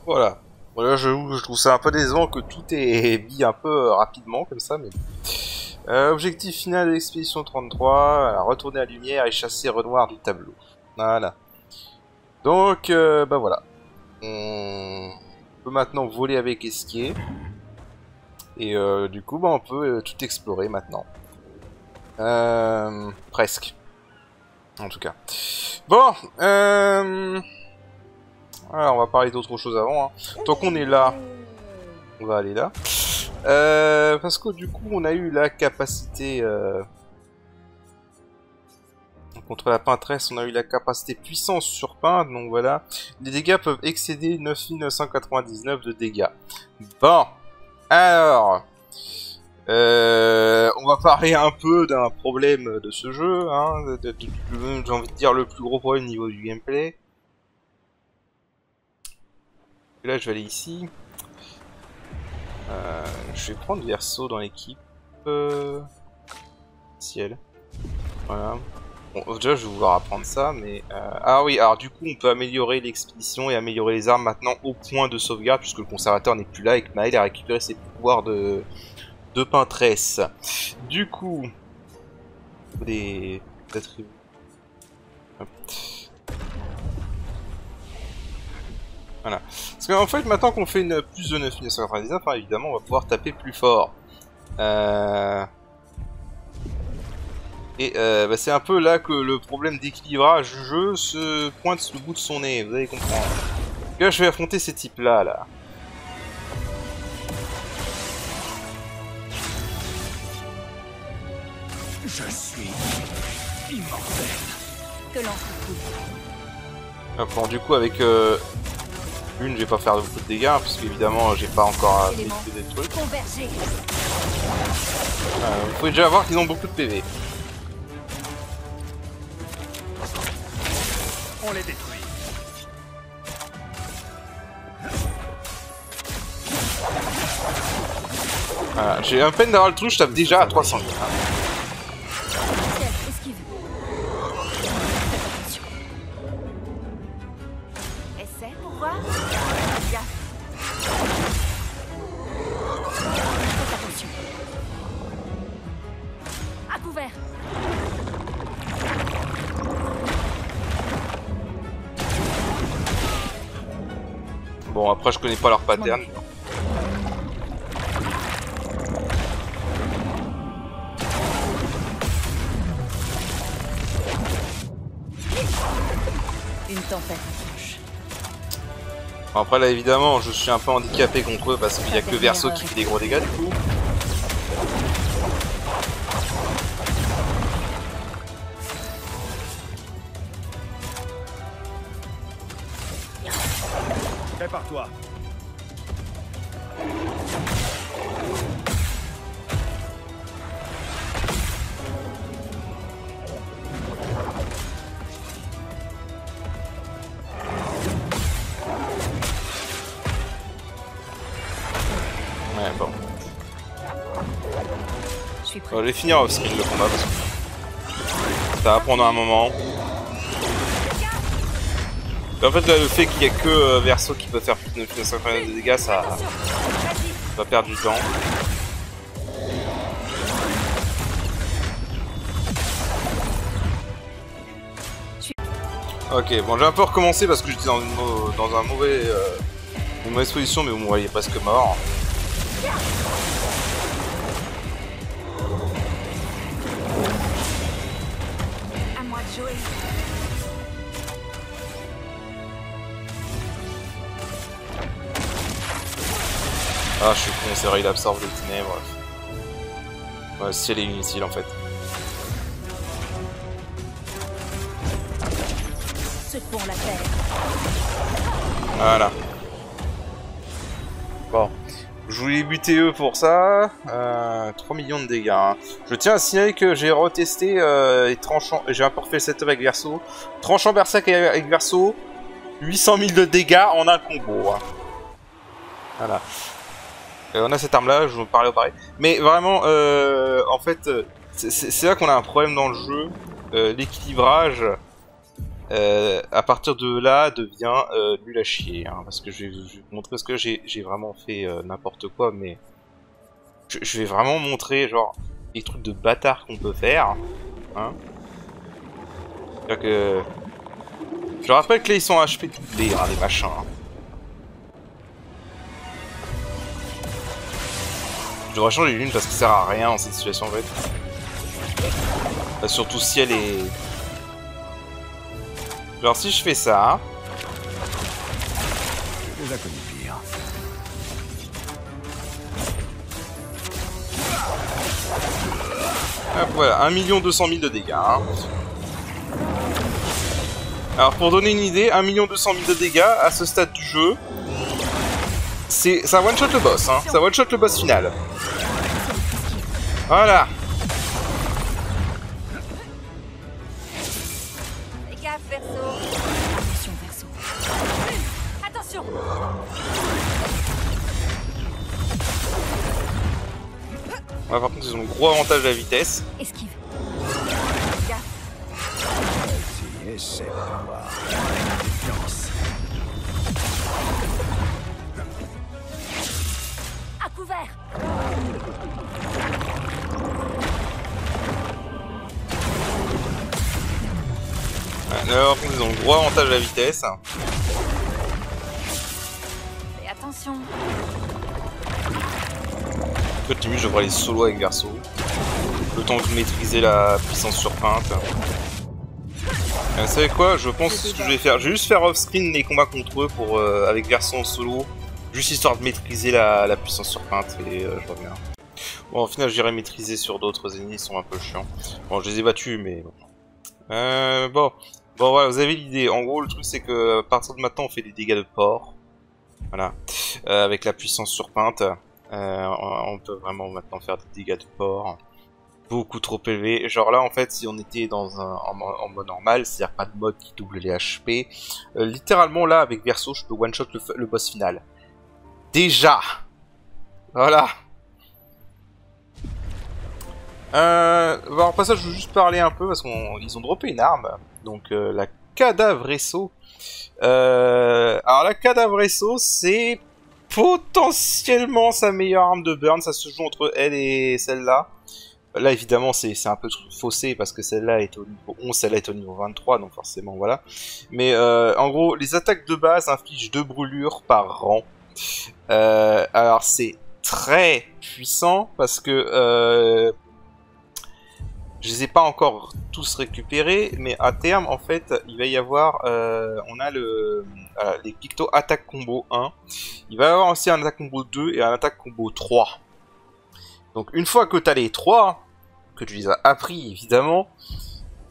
Voilà. Voilà, je trouve ça un peu décevant que tout est mis un peu rapidement comme ça, mais... objectif final de l'expédition 33, retourner à la lumière et chasser Renoir du tableau. Voilà. Donc, bah voilà. On peut maintenant voler avec Esquier. Et du coup, bah on peut tout explorer maintenant. Presque. En tout cas. Bon, alors, on va parler d'autre chose avant. Hein. Tant qu'on est là, on va aller là. Parce que du coup, on a eu la capacité... contre la peintresse, on a eu la capacité puissance sur peinte. Donc voilà. Les dégâts peuvent excéder 9999 de dégâts. Bon. Alors... on va parler un peu d'un problème de ce jeu. Hein, j'ai envie de dire le plus gros problème au niveau du gameplay. Là, je vais aller ici. Je vais prendre Verso dans l'équipe. Ciel. Voilà. Bon, déjà, je vais vouloir apprendre ça, mais... Ah oui, alors du coup, on peut améliorer l'expédition et améliorer les armes maintenant au point de sauvegarde, puisque le conservateur n'est plus là et que Maëlle a récupéré ses pouvoirs de peintresse. Du coup... Des attributs... Hop. Voilà. Parce qu'en fait, maintenant qu'on fait une plus de 9999, hein, évidemment, on va pouvoir taper plus fort. Et bah, c'est un peu là que le problème d'équilibrage du jeu se pointe sous le bout de son nez, vous allez comprendre. Et là je vais affronter ces types là. Je suis immortel. Que l'on se coupe. Bon, du coup avec une, je vais pas faire beaucoup de dégâts, hein, parce qu'évidemment j'ai pas encore maîtrisé des trucs. Vous pouvez déjà voir qu'ils ont beaucoup de PV. On les détruit. Voilà, j'ai un peine d'avoir le truc, je tape déjà à 300. Esquive. Essaie pour voir. Gaffe. Faites attention. À couvert. Bon, après je connais pas leur pattern. Une tempête approche. Après là évidemment je suis un peu handicapé contre eux parce qu'il y a que Verso qui fait des gros dégâts du coup. Prépare-toi. Ouais bon. Je suis prêt. Je vais finir off-screen le combat parce que ça va prendre un moment. Et en fait là, le fait qu'il y ait que Verso qui peut faire plus de 950 de dégâts, ça va perdre du temps. Ok, bon j'ai un peu recommencé parce que j'étais dans une mauvaise position, mais vous me voyez presque mort. À moi de jouer. Ah je suis con, c'est vrai il absorbe les ténèbres. Ouais, ciel est inutile en fait. Secouons la terre. Voilà. Bon. Je voulais buter eux pour ça. 3 millions de dégâts. Hein. Je tiens à signaler que j'ai retesté les tranchants. J'ai un peu refait le setup avec Verso. Tranchant Berserk avec Verso. 800 000 de dégâts en un combo. Hein. Voilà. On a cette arme là, je vous parlais au pareil. Mais vraiment, en fait, c'est là qu'on a un problème dans le jeu. L'équilibrage, à partir de là, devient nul à chier. Hein, parce que je vais vous montrer ce que j'ai vraiment fait n'importe quoi, mais je vais vraiment montrer genre les trucs de bâtard qu'on peut faire. Hein. C'est-à-dire que je rappelle que là ils sont HP doublés, hein, les machins. Hein. Je devrais changer l'une parce que ça sert à rien dans cette situation en fait. Enfin, surtout si elle est... Genre si je fais ça... Je les ai connus pire. Hop, voilà, 1 200 000 de dégâts. Hein. Alors pour donner une idée, 1 200 000 de dégâts à ce stade du jeu, ça one-shot le boss, hein. Ça one-shot le boss final. Voilà. Fais gaffe, Verso. Attention, Verso. Attention. Ouais, par contre ils ont le gros avantage de la vitesse. Esquive. Gaffe. Si, essaie de voir. Défiance. À couvert. Ouais, là, par contre ils ont le gros avantage de la vitesse. Fais attention. fait, limite, je devrais aller solo avec Verso. Le temps de maîtriser la puissance surpeinte. Vous savez quoi? Je pense que ce que je vais faire, je vais juste faire off-screen les combats contre eux pour, avec Verso en solo. Juste histoire de maîtriser la puissance surpeinte et je reviens. Bon, au final, j'irai maîtriser sur d'autres ennemis, ils sont un peu chiants. Bon, je les ai battus, mais bon. Bon, voilà, vous avez l'idée. En gros, le truc, c'est que à partir de maintenant, on fait des dégâts de porc. Voilà. Avec la puissance surpeinte, on peut vraiment maintenant faire des dégâts de porc. Beaucoup trop élevés. Genre là, en fait, si on était dans en mode normal, c'est-à-dire pas de mode qui double les HP, littéralement, là, avec Verso, je peux one-shot le boss final. Déjà. Voilà. Alors, pas ça, je veux juste parler un peu parce qu'ils ont droppé une arme. Donc, la Cadavresso. Alors, la Cadavresso, c'est potentiellement sa meilleure arme de burn. Ça se joue entre elle et celle-là. Là, évidemment, c'est un peu faussé parce que celle-là est au niveau 11, celle-là est au niveau 23, donc forcément, voilà. Mais, en gros, les attaques de base infligent 2 brûlures par rang. Alors, c'est très puissant parce que... je les ai pas encore tous récupérés, mais à terme, en fait, il va y avoir... on a les Picto Attack Combo 1. Il va y avoir aussi un Attack Combo 2 et un Attack Combo 3. Donc, une fois que tu as les 3, que tu les as appris, évidemment,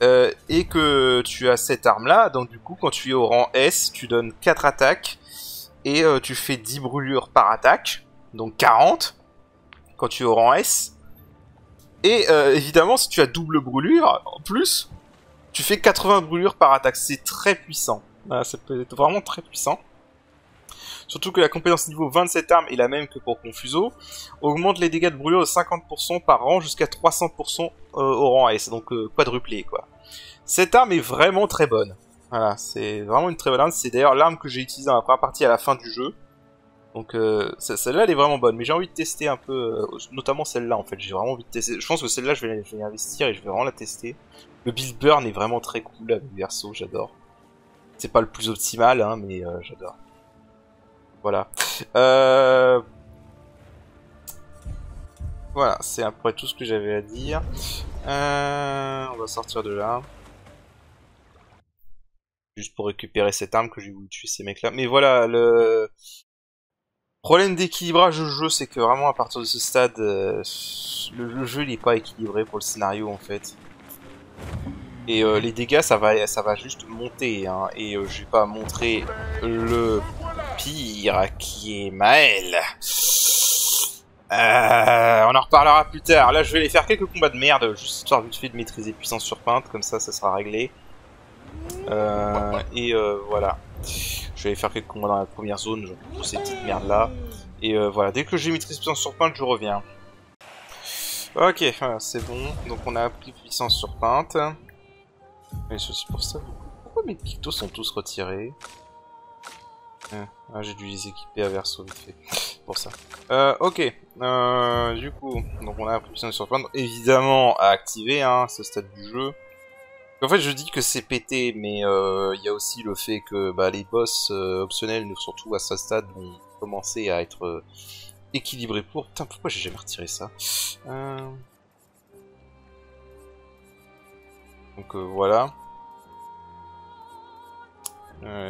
et que tu as cette arme-là, donc du coup, quand tu es au rang S, tu donnes 4 attaques, et tu fais 10 brûlures par attaque, donc 40, quand tu es au rang S. Et évidemment, si tu as double brûlure, en plus, tu fais 80 brûlures par attaque. C'est très puissant. Voilà, ça peut être vraiment très puissant. Surtout que la compétence niveau 20 de cette arme est la même que pour Confuso. Augmente les dégâts de brûlure de 50% par rang jusqu'à 300% au rang S. Donc quadruplé, quoi. Cette arme est vraiment très bonne. Voilà, c'est vraiment une très bonne arme. C'est d'ailleurs l'arme que j'ai utilisée dans la première partie à la fin du jeu. Donc celle-là elle est vraiment bonne, mais j'ai envie de tester un peu, notamment celle-là en fait, j'ai vraiment envie de tester. Je pense que celle-là je vais investir et je vais vraiment la tester. Le build burn est vraiment très cool avec Verso, j'adore. C'est pas le plus optimal, hein, mais j'adore. Voilà. Voilà, c'est à peu près tout ce que j'avais à dire. On va sortir de là. Juste pour récupérer cette arme que j'ai voulu tuer ces mecs-là. Mais voilà, le problème d'équilibrage du jeu, c'est que vraiment à partir de ce stade, le jeu il est pas équilibré pour le scénario en fait. Et les dégâts ça va juste monter, hein. Et je vais pas montrer le pire qui est Maël. On en reparlera plus tard. Là je vais aller faire quelques combats de merde, juste histoire vite fait de maîtriser puissance surpeinte, comme ça sera réglé. Voilà. Je vais aller faire quelques combats dans la première zone, genre pour ces petites merdes là. Et voilà, dès que j'ai maîtrisé puissance surpeinte, je reviens. Ok, voilà, c'est bon. Donc on a appris puissance surpeinte. Et c'est aussi pour ça. Pourquoi mes pictos sont tous retirés? J'ai dû les équiper à Verso vite fait. Pour ça. Ok. Du coup, donc on a appris puissance surpeinte. Évidemment à activer, hein, ce stade du jeu. En fait, je dis que c'est pété, mais il y a aussi le fait que les boss optionnels, surtout à ce stade, vont commencer à être équilibrés pour... Putain, pourquoi j'ai jamais retiré ça? Donc voilà.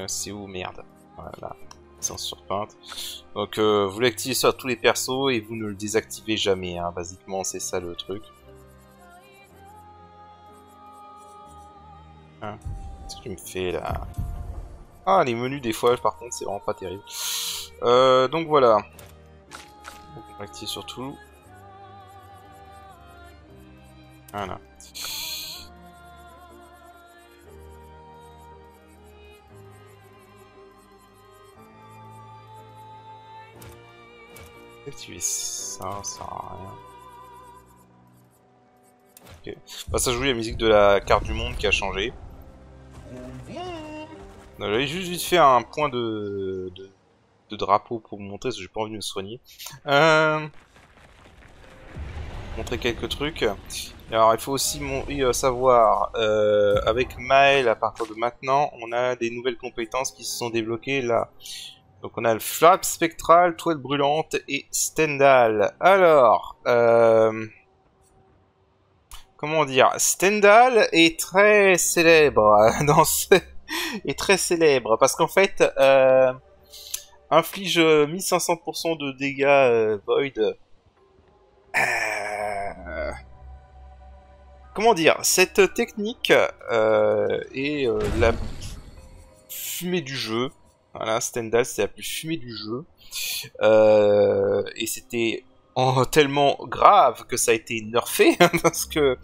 C'est où, merde? Voilà, sans surpeinte. Donc vous l'activez sur tous les persos et vous ne le désactivez jamais, hein. Basiquement, c'est ça le truc. Qu'est-ce que tu me fais là? Ah, les menus des fois par contre c'est vraiment pas terrible. Donc voilà. Donc, on va activer sur tout. Voilà. Activer ça, ça sert à rien. Ok. Ça joue la musique de la carte du monde qui a changé. J'avais juste vite fait un point de drapeau pour vous montrer, parce que j'ai pas envie de me soigner. Montrer quelques trucs. Alors il faut aussi savoir, avec Maël, à partir de maintenant, on a des nouvelles compétences qui se sont débloquées là. Donc on a le Flap Spectral, Toile Brûlante et Stendhal. Alors, comment dire, Stendhal est très célèbre dans est très célèbre parce qu'en fait inflige 1500% de dégâts Void. Comment dire, cette technique est la fumée du jeu. Voilà, Stendhal, c'est la plus fumée du jeu. Et c'était tellement grave que ça a été nerfé. Parce que,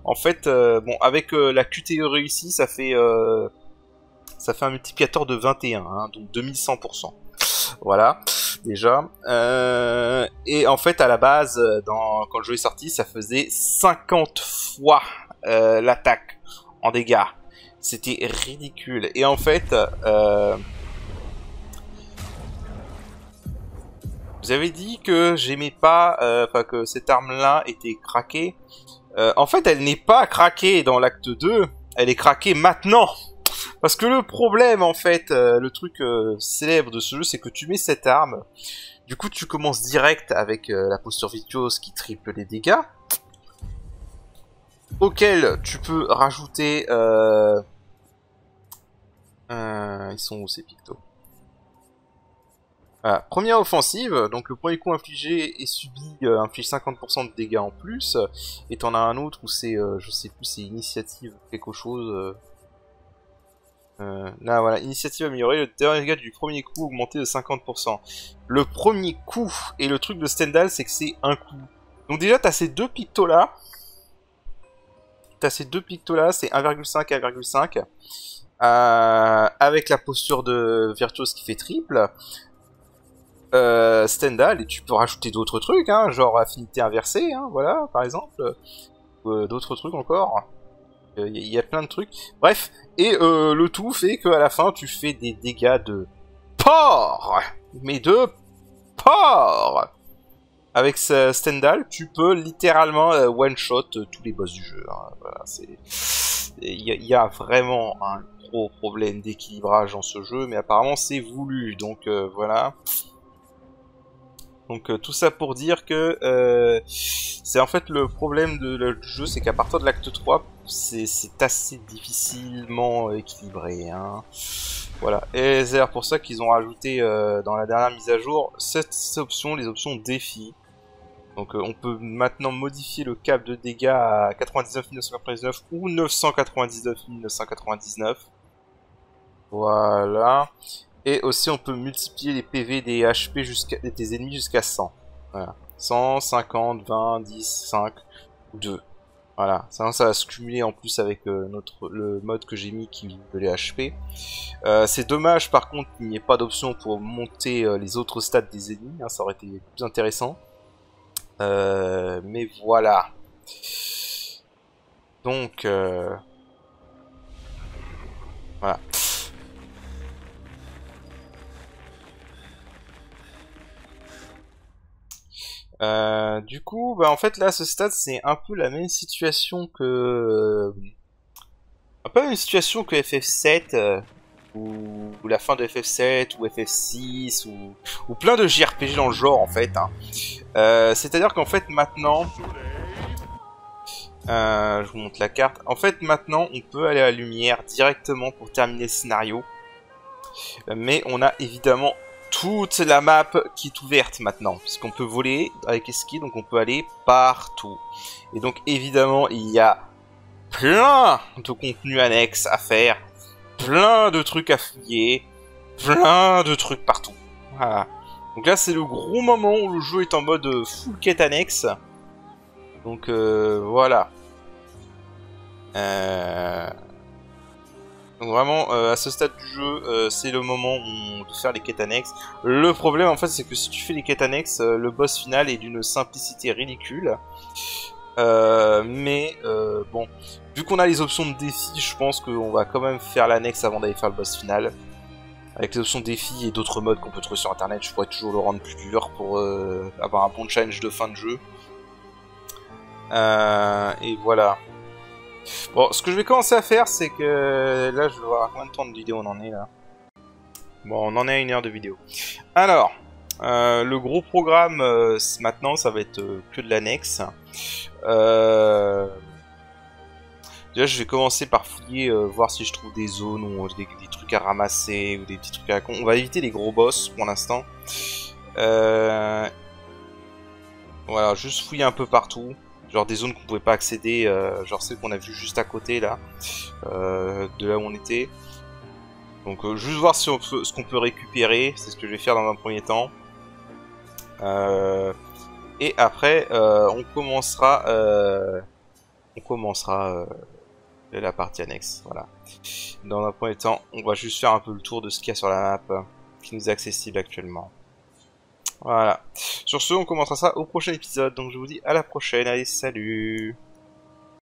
en fait, bon, avec la QTE réussie, ça fait un multiplicateur de 21, hein, donc 2100%. Voilà, déjà. Et en fait, à la base, quand le jeu est sorti, ça faisait 50 fois l'attaque en dégâts. C'était ridicule. Et en fait, vous avez dit que j'aimais pas, enfin que cette arme-là était craquée. En fait, elle n'est pas craquée dans l'acte 2, elle est craquée maintenant. Parce que le problème, en fait, le truc célèbre de ce jeu, c'est que tu mets cette arme, du coup tu commences direct avec la posture virtuose qui triple les dégâts, auquel tu peux rajouter... ils sont où ces pictos? Voilà. Première offensive, donc le premier coup infligé est subi, inflige 50% de dégâts en plus, et t'en as un autre où c'est, je sais plus, c'est initiative quelque chose... là voilà, initiative améliorée, le dégât du premier coup augmenté de 50%. Le premier coup, et le truc de Stendhal, c'est que c'est un coup. Donc déjà, t'as ces deux pictos là. C'est 1,5 et 1,5. Avec la posture de virtuose qui fait triple. Stendhal, et tu peux rajouter d'autres trucs, hein, genre affinité inversée, hein, voilà, par exemple. D'autres trucs encore. Il y a plein de trucs. Bref, et le tout fait qu'à la fin, tu fais des dégâts de porc. Mais de porc. Avec ce Stendhal, tu peux littéralement one-shot tous les boss du jeu. Hein. Voilà, il y a vraiment un gros problème d'équilibrage dans ce jeu, mais apparemment c'est voulu. Donc voilà. Donc tout ça pour dire que c'est en fait le problème du jeu, c'est qu'à partir de l'acte 3, c'est assez difficilement équilibré. Hein. Voilà, et c'est pour ça qu'ils ont rajouté dans la dernière mise à jour cette option, les options défi. Donc on peut maintenant modifier le cap de dégâts à 99 999 ou 999 999. Voilà. Et aussi on peut multiplier les PV des HP des ennemis jusqu'à 100. Voilà. 100, 50, 20, 10, 5, 2. Voilà. Ça va se cumuler en plus avec le mode que j'ai mis qui veut les HP. C'est dommage par contre qu'il n'y ait pas d'option pour monter les autres stats des ennemis. Hein, ça aurait été plus intéressant. Mais voilà. Donc voilà. Du coup, bah en fait là, ce stade, c'est un peu la même situation que... un peu la même situation que FF7, ou la fin de FF7, ou FF6, ou plein de JRPG dans le genre, en fait. Hein. C'est-à-dire qu'en fait, maintenant... je vous montre la carte. En fait, maintenant, on peut aller à la lumière directement pour terminer le scénario. Mais on a évidemment... toute la map qui est ouverte maintenant, puisqu'on peut voler avec esquive, donc on peut aller partout. Et donc évidemment il y a plein de contenus annexes à faire, plein de trucs à fouiller, plein de trucs partout. Voilà. Donc là c'est le gros moment où le jeu est en mode full quête annexe. Donc voilà. Donc vraiment, à ce stade du jeu, c'est le moment où on doit faire les quêtes annexes. Le problème, en fait, c'est que si tu fais les quêtes annexes, le boss final est d'une simplicité ridicule. Mais bon, vu qu'on a les options de défi, je pense qu'on va quand même faire l'annexe avant d'aller faire le boss final. Avec les options de défi et d'autres modes qu'on peut trouver sur internet, je pourrais toujours le rendre plus dur pour avoir un bon challenge de fin de jeu. Et voilà. Bon, ce que je vais commencer à faire, c'est que... là, je vais voir à combien de temps de vidéo on en est, là. Bon, on en est à 1 heure de vidéo. Alors, le gros programme maintenant, ça va être que de l'annexe. Déjà, je vais commencer par fouiller, voir si je trouve des zones ou des trucs à ramasser ou des petits trucs à la con. On va éviter les gros boss pour l'instant. Voilà, juste fouiller un peu partout. Genre des zones qu'on pouvait pas accéder, genre celles qu'on a vues juste à côté là, de là où on était. Donc juste voir si ce qu'on peut récupérer, c'est ce que je vais faire dans un premier temps. Et après, on commencera la partie annexe. Voilà. Dans un premier temps, on va juste faire un peu le tour de ce qu'il y a sur la map qui nous est accessible actuellement. Voilà. Sur ce, on commencera ça au prochain épisode. Donc je vous dis à la prochaine. Allez, salut!